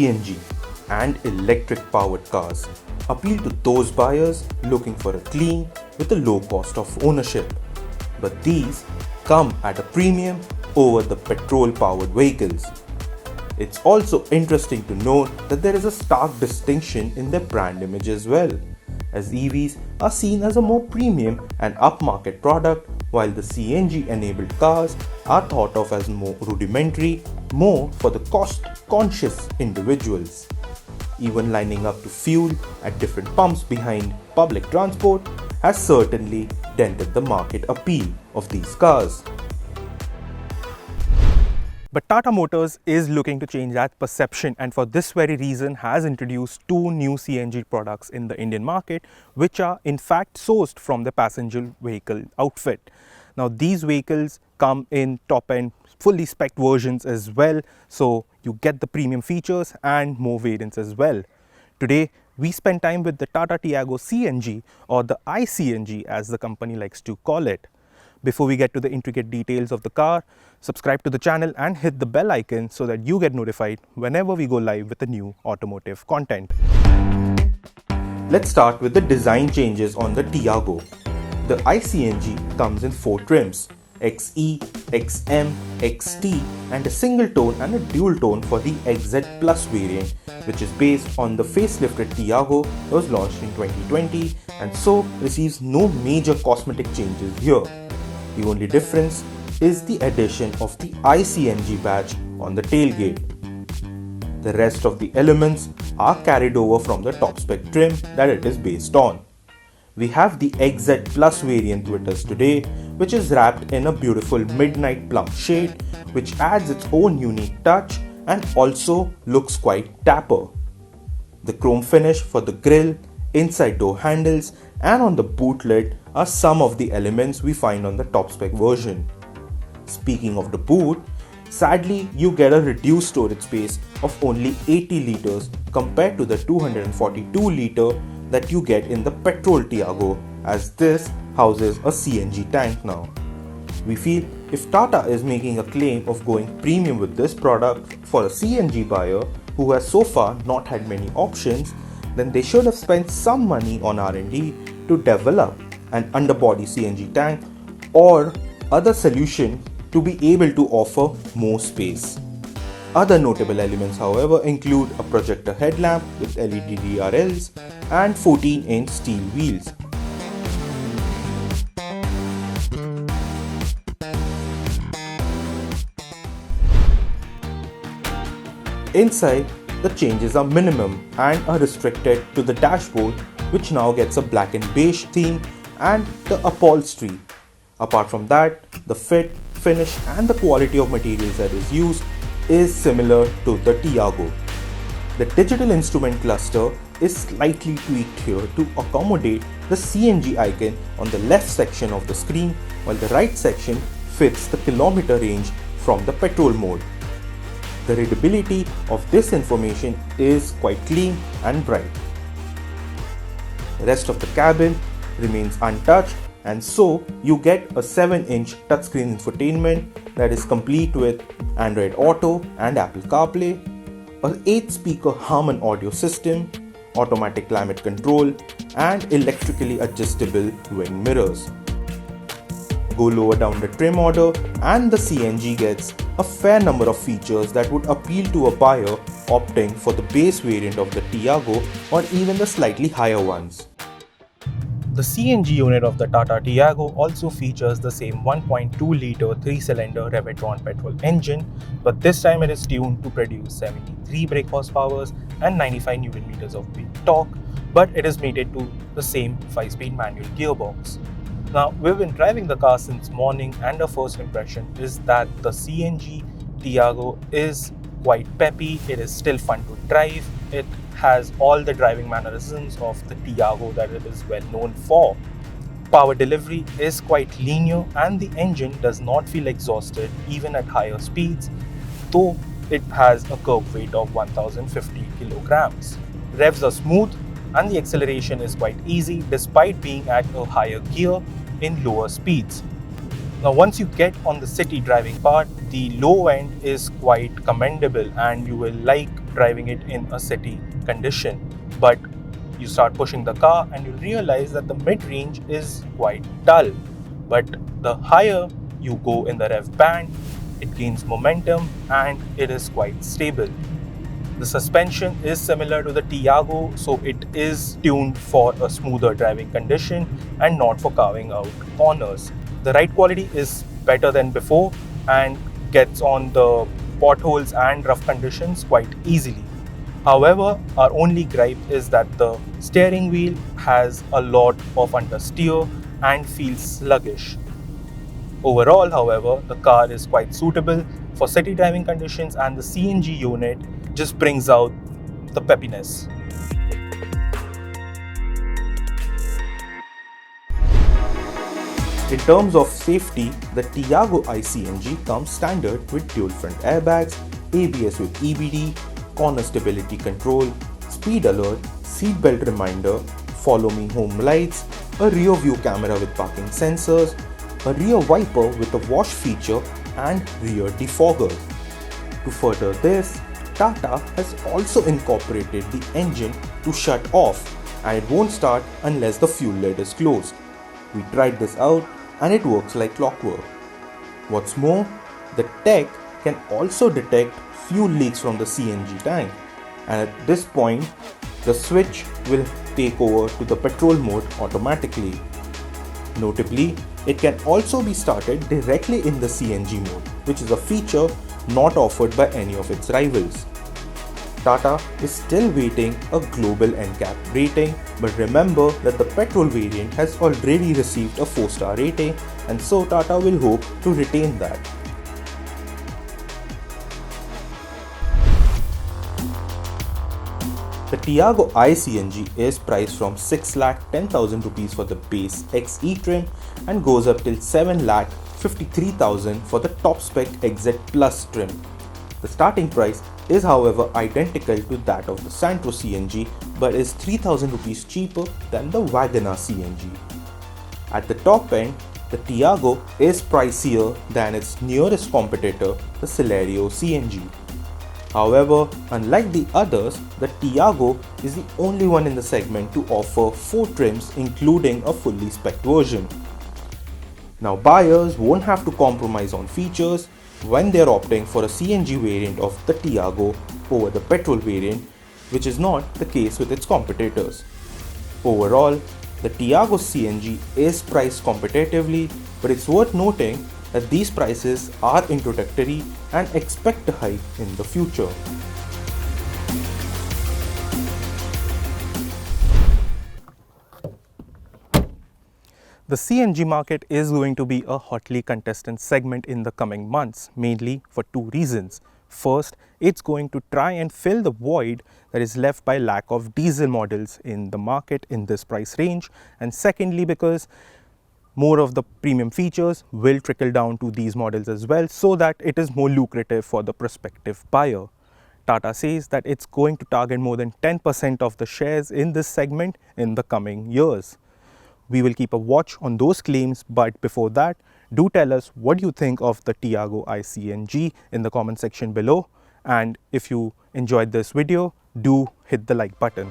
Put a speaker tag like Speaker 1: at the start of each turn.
Speaker 1: CNG and electric powered cars appeal to those buyers looking for a clean with a low cost of ownership. But these come at a premium over the petrol powered vehicles. It's also interesting to note that there is a stark distinction in their brand image as well, as EVs are seen as a more premium and upmarket product, while the CNG enabled cars are thought of as more rudimentary, more for the cost conscious individuals. Even lining up to fuel at different pumps behind public transport has certainly dented the market appeal of these cars. But Tata Motors is looking to change that perception, and for this very reason has introduced two new CNG products in the Indian market, which are in fact sourced from the passenger vehicle outfit. Now these vehicles come in top-end fully spec versions as well, so you get the premium features and more variants as well. Today we spend time with the Tata Tiago CNG, or the iCNG as the company likes to call it. Before we get to the intricate details of the car, subscribe to the channel and hit the bell icon so that you get notified whenever we go live with the new automotive content. Let's start with the design changes on the Tiago. The iCNG comes in 4 trims: XE, XM, XT, and a single tone and a dual tone for the XZ Plus variant, which is based on the facelifted Tiago that was launched in 2020 and so receives no major cosmetic changes here. The only difference is the addition of the iCNG badge on the tailgate. The rest of the elements are carried over from the top-spec trim that it is based on. We have the XZ Plus variant with us today, which is wrapped in a beautiful midnight plum shade, which adds its own unique touch and also looks quite dapper. The chrome finish for the grille, inside door handles, and on the boot lid are some of the elements we find on the top-spec version. Speaking of the boot, sadly you get a reduced storage space of only 80 litres compared to the 242 litre that you get in the petrol Tiago, as this houses a CNG tank now. We feel if Tata is making a claim of going premium with this product for a CNG buyer who has so far not had many options, then they should have spent some money on R&D to develop an underbody CNG tank or other solution to be able to offer more space. Other notable elements, however, include a projector headlamp with LED DRLs and 14-inch steel wheels. Inside, the changes are minimum and are restricted to the dashboard, which now gets a black and beige theme, and the upholstery. Apart from that, the fit, finish and the quality of materials that is used is similar to the Tiago. The digital instrument cluster is slightly tweaked here to accommodate the CNG icon on the left section of the screen, while the right section fits the kilometer range from the petrol mode. The readability of this information is quite clean and bright. The rest of the cabin remains untouched, and so you get a 7-inch touchscreen infotainment that is complete with Android Auto and Apple CarPlay, a 8-speaker Harman audio system, automatic climate control, and electrically adjustable wing mirrors. Go lower down the trim order and the CNG gets a fair number of features that would appeal to a buyer opting for the base variant of the Tiago or even the slightly higher ones. The CNG unit of the Tata Tiago also features the same 1.2-litre 3-cylinder Revitron petrol engine, but this time it is tuned to produce 73 brake horsepower and 95 Nm of peak torque, but it is mated to the same 5-speed manual gearbox. Now, we've been driving the car since morning, and our first impression is that the CNG Tiago is quite peppy. It is still fun to drive. It has all the driving mannerisms of the Tiago that it is well known for. Power delivery is quite linear and the engine does not feel exhausted even at higher speeds, though it has a curb weight of 1050 kilograms. Revs are smooth and the acceleration is quite easy despite being at a higher gear in lower speeds. Now, once you get on the city driving part, the low end is quite commendable and you will like driving it in a city condition. But you start pushing the car and you realize that the mid-range is quite dull. But the higher you go in the rev band, it gains momentum and it is quite stable. The suspension is similar to the Tiago, so it is tuned for a smoother driving condition and not for carving out corners. The ride quality is better than before and gets on the potholes and rough conditions quite easily. However, our only gripe is that the steering wheel has a lot of understeer and feels sluggish. Overall, however, the car is quite suitable for city driving conditions and the CNG unit just brings out the peppiness. In terms of safety, the Tiago iCNG comes standard with dual front airbags, ABS with EBD, corner stability control, speed alert, seat belt reminder, follow me home lights, a rear view camera with parking sensors, a rear wiper with a wash feature and rear defogger. To further this, Tata has also incorporated the engine to shut off and it won't start unless the fuel lid is closed. We tried this out and it works like clockwork. What's more, the tech can also detect fuel leaks from the CNG tank, and at this point, the switch will take over to the petrol mode automatically. Notably, it can also be started directly in the CNG mode, which is a feature not offered by any of its rivals. Tata is still waiting a global NCAP rating, but remember that the petrol variant has already received a 4-star rating, and so Tata will hope to retain that. The Tiago iCNG is priced from 6,10,000 rupees for the base XE trim and goes up till 7,53,000 for the top spec XZ Plus trim. The starting price is however identical to that of the Santro CNG but is 3,000 rupees cheaper than the Wagoner CNG. At the top end, the Tiago is pricier than its nearest competitor, the Celerio CNG. However, unlike the others, the Tiago is the only one in the segment to offer 4 trims including a fully spec version. Now buyers won't have to compromise on features when they're opting for a CNG variant of the Tiago over the petrol variant, which is not the case with its competitors. Overall, the Tiago CNG is priced competitively, but it's worth noting that these prices are introductory and expect a hike in the future. The CNG market is going to be a hotly contested segment in the coming months, mainly for 2 reasons. First, it's going to try and fill the void that is left by lack of diesel models in the market in this price range, and secondly because more of the premium features will trickle down to these models as well, so that it is more lucrative for the prospective buyer. Tata says that it's going to target more than 10% of the shares in this segment in the coming years. We will keep a watch on those claims, but before that, do tell us what you think of the Tiago iCNG in the comment section below, and if you enjoyed this video, do hit the like button.